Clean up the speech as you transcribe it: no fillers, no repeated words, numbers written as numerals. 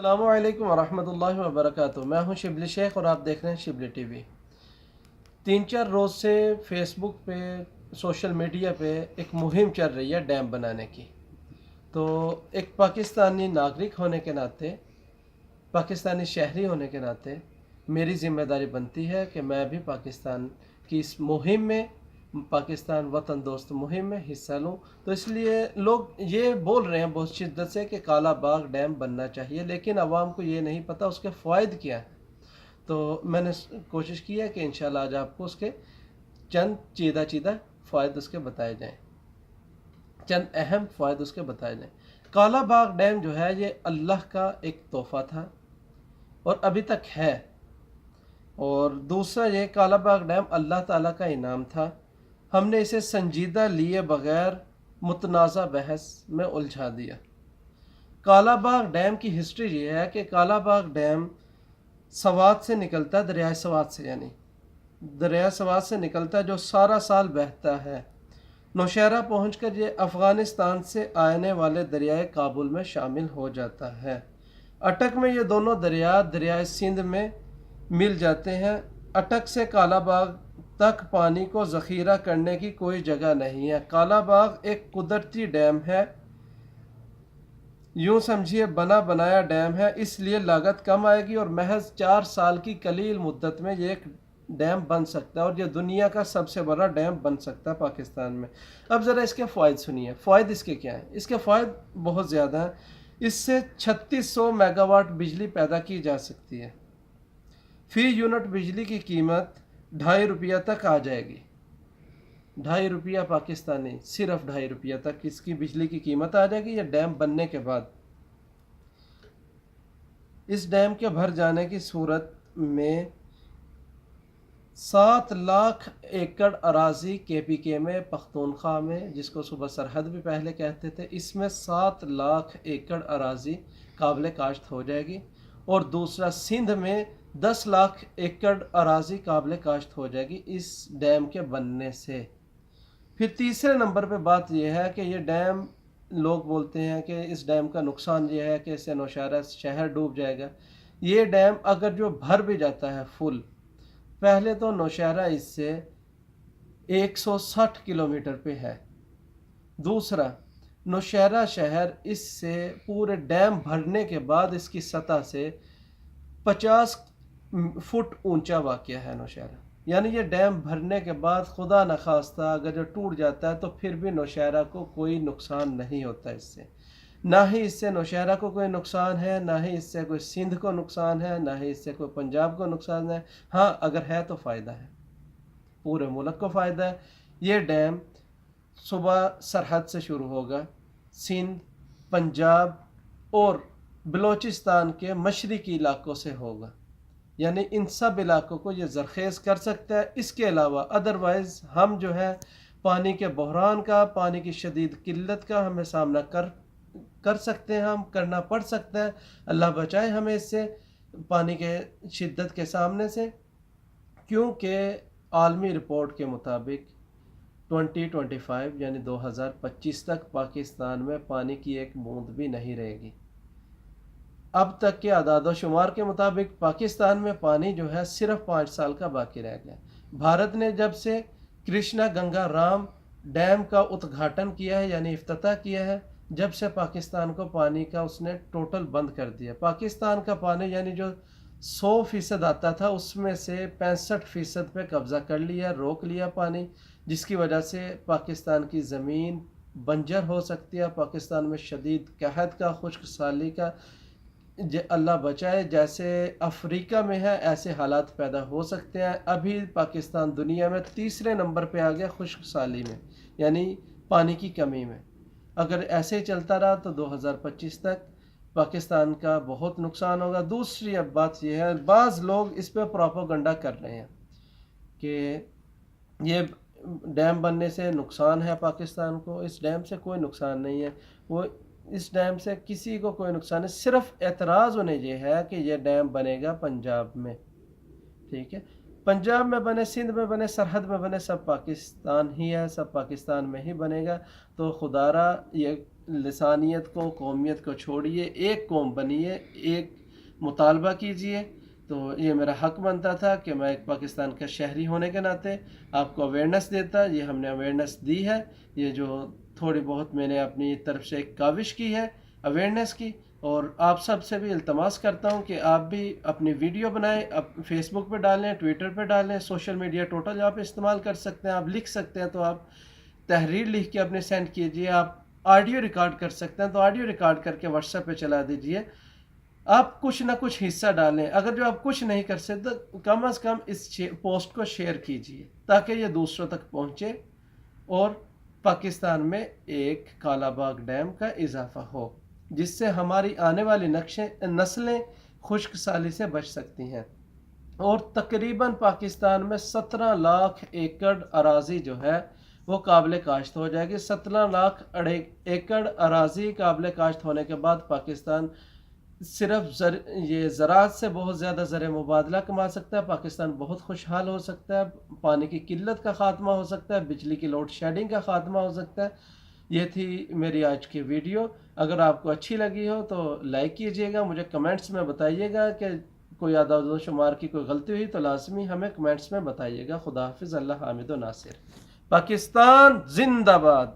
السلام علیکم ورحمۃ اللہ وبرکاتہ۔ میں ہوں شبلی شیخ اور آپ دیکھ رہے ہیں شبلی ٹی وی۔ 3-4 روز سے فیس بک پہ، سوشل میڈیا پہ ایک مہم چل رہی ہے ڈیم بنانے کی۔ تو ایک پاکستانی ناگرک ہونے کے ناطے، پاکستانی شہری ہونے کے ناطے میری ذمہ داری بنتی ہے کہ میں بھی پاکستان کی اس مہم میں، پاکستان وطن دوست مہم میں حصہ لوں۔ تو اس لیے لوگ یہ بول رہے ہیں بہت شدت سے کہ کالا باغ ڈیم بننا چاہیے، لیکن عوام کو یہ نہیں پتہ اس کے فوائد کیا ہیں۔ تو میں نے کوشش کی ہے کہ انشاءاللہ آج آپ کو اس کے چند چیدہ فوائد اس کے بتائے جائیں، چند اہم فوائد اس کے بتائے جائیں۔ کالا باغ ڈیم جو ہے یہ اللہ کا ایک تحفہ تھا اور ابھی تک ہے، اور دوسرا یہ کالا باغ ڈیم اللہ تعالیٰ کا انعام تھا۔ ہم نے اسے سنجیدہ لیے بغیر متنازع بحث میں الجھا دیا۔ کالا باغ ڈیم کی ہسٹری یہ ہے کہ کالا باغ ڈیم سوات سے نکلتا ہے، دریائے سوات سے، یعنی دریائے سوات سے نکلتا ہے جو سارا سال بہتا ہے۔ نوشہرہ پہنچ کر یہ افغانستان سے آنے والے دریائے کابل میں شامل ہو جاتا ہے۔ اٹک میں یہ دونوں دریا دریائے سندھ میں مل جاتے ہیں۔ اٹک سے کالا باغ تک پانی کو ذخیرہ کرنے کی کوئی جگہ نہیں ہے۔ کالا باغ ایک قدرتی ڈیم ہے، یوں سمجھیے بنا بنایا ڈیم ہے، اس لیے لاگت کم آئے گی اور محض 4 سال کی قلیل مدت میں یہ ایک ڈیم بن سکتا ہے، اور یہ دنیا کا سب سے بڑا ڈیم بن سکتا ہے پاکستان میں۔ اب ذرا اس کے فوائد سنیے۔ فوائد اس کے کیا ہیں؟ اس کے فوائد بہت زیادہ ہیں۔ اس سے 3600 میگا واٹ بجلی پیدا کی جا سکتی ہے۔ فی یونٹ بجلی کی قیمت 2.5 روپیہ تک آ جائے گی۔ 2.5 روپیہ پاکستانی، صرف 2.5 روپیہ تک اس کی بجلی کی قیمت آ جائے گی یہ ڈیم بننے کے بعد۔ اس ڈیم کے بھر جانے کی صورت میں 7 لاکھ ایکڑ اراضی KPK میں، پختونخوا میں، جس کو صوبہ سرحد بھی پہلے کہتے تھے، اس میں 7 لاکھ ایکڑ اراضی قابل کاشت ہو جائے گی، اور دوسرا سندھ میں 10 لاکھ ایکڑ اراضی قابل کاشت ہو جائے گی اس ڈیم کے بننے سے۔ پھر تیسرے نمبر پہ بات یہ ہے کہ یہ ڈیم، لوگ بولتے ہیں کہ اس ڈیم کا نقصان یہ ہے کہ اس سے نوشہرہ شہر ڈوب جائے گا۔ یہ ڈیم اگر جو بھر بھی جاتا ہے فل، پہلے تو نوشہرہ اس سے 160 کلومیٹر پہ ہے۔ دوسرا، نوشہرہ شہر اس سے پورے ڈیم بھرنے کے بعد اس کی سطح سے 50 فٹ اونچا واقع ہے نوشہرہ، یعنی یہ ڈیم بھرنے کے بعد خدا نخواستہ اگر جو ٹوٹ جاتا ہے تو پھر بھی نوشہرہ کو کوئی نقصان نہیں ہوتا اس سے۔ نہ ہی اس سے نوشہرہ کو کوئی نقصان ہے، نہ ہی اس سے کوئی سندھ کو نقصان ہے، نہ ہی اس سے کوئی پنجاب کو نقصان ہے۔ ہاں اگر ہے تو فائدہ ہے، پورے ملک کو فائدہ ہے۔ یہ ڈیم صوبہ سرحد سے شروع ہوگا، سندھ، پنجاب اور بلوچستان کے مشرقی علاقوں سے ہوگا، یعنی ان سب علاقوں کو یہ زرخیز کر سکتا ہے۔ اس کے علاوہ ادروائز ہم جو ہے پانی کے بحران کا، پانی کی شدید قلت کا ہمیں سامنا کر سکتے ہیں، ہم کرنا پڑ سکتا ہے۔ اللہ بچائے ہمیں اس سے، پانی کے شدت کے سامنے سے، کیونکہ عالمی رپورٹ کے مطابق 2025 یعنی 2025 تک پاکستان میں پانی کی ایک بوند بھی نہیں رہے گی۔ اب تک کے اعداد و شمار کے مطابق پاکستان میں پانی جو ہے صرف 5 سال کا باقی رہ گیا۔ بھارت نے جب سے کرشنا گنگا رام ڈیم کا ادگھاٹن کیا ہے، یعنی افتتاح کیا ہے، جب سے پاکستان کو پانی کا اس نے ٹوٹل بند کر دیا۔ پاکستان کا پانی یعنی جو 100% آتا تھا اس میں سے 65% پہ قبضہ کر لیا، روک لیا پانی، جس کی وجہ سے پاکستان کی زمین بنجر ہو سکتی ہے۔ پاکستان میں شدید قحط کا، خشک سالی کا، اللہ بچائے جیسے افریقہ میں ہے ایسے حالات پیدا ہو سکتے ہیں۔ ابھی پاکستان دنیا میں 3رے نمبر پہ آ گیا خشک سالی میں، یعنی پانی کی کمی میں۔ اگر ایسے ہی چلتا رہا تو 2025 تک پاکستان کا بہت نقصان ہوگا۔ دوسری اب بات یہ ہے، بعض لوگ اس پہ پروپیگنڈا کر رہے ہیں کہ یہ ڈیم بننے سے نقصان ہے پاکستان کو۔ اس ڈیم سے کوئی نقصان نہیں ہے، وہ اس ڈیم سے کسی کو کوئی نقصان نہیں، صرف اعتراض انہیں یہ ہے کہ یہ ڈیم بنے گا پنجاب میں، ٹھیک ہے؟ پنجاب میں بنے، سندھ میں بنے، سرحد میں بنے، سب پاکستان ہی ہے، سب پاکستان میں ہی بنے گا۔ تو خدا را یہ لسانیت کو قومیت کو چھوڑیے، ایک قوم بنیے، ایک مطالبہ کیجیے۔ تو یہ میرا حق بنتا تھا کہ میں ایک پاکستان کا شہری ہونے کے ناطے آپ کو اویئرنیس دیتا، یہ ہم نے اویئرنیس دی ہے، یہ جو تھوڑی بہت میں نے اپنی طرف سے ایک کاوش کی ہے اویئرنیس کی، اور آپ سب سے بھی التماس کرتا ہوں کہ آپ بھی اپنی ویڈیو بنائیں، فیس بک پہ ڈالیں، ٹویٹر پہ ڈالیں، سوشل میڈیا ٹوٹل آپ استعمال کر سکتے ہیں، آپ لکھ سکتے ہیں تو آپ تحریر لکھ کے اپنے سینڈ کیجئے، آپ آڈیو ریکارڈ کر سکتے ہیں تو آڈیو ریکارڈ کر کے واٹس ایپ پہ چلا دیجئے، آپ کچھ نہ کچھ حصہ ڈالیں، اگر جو آپ کچھ نہیں کر سکتے تو کم از کم اس پوسٹ کو شیئر کیجئے تاکہ یہ دوسروں تک پہنچے اور پاکستان میں ایک کالا باغ ڈیم کا اضافہ ہو، جس سے ہماری آنے والی نسلیں خشک سالی سے بچ سکتی ہیں۔ اور تقریباً پاکستان میں 17 لاکھ ایکڑ اراضی جو ہے وہ قابل کاشت ہو جائے گی۔ 17 لاکھ ایکڑ اراضی قابل کاشت ہونے کے بعد پاکستان صرف یہ زراعت سے بہت زیادہ زر مبادلہ کما سکتا ہے، پاکستان بہت خوشحال ہو سکتا ہے، پانی کی قلت کا خاتمہ ہو سکتا ہے، بجلی کی لوڈ شیڈنگ کا خاتمہ ہو سکتا ہے۔ یہ تھی میری آج کی ویڈیو، اگر آپ کو اچھی لگی ہو تو لائک کیجئے گا، مجھے کمنٹس میں بتائیے گا کہ کوئی اعداد و شمار کی کوئی غلطی ہوئی تو لازمی ہمیں کمنٹس میں بتائیے گا۔ خدا حافظ، اللہ حامد و ناصر، پاکستان زندہ باد۔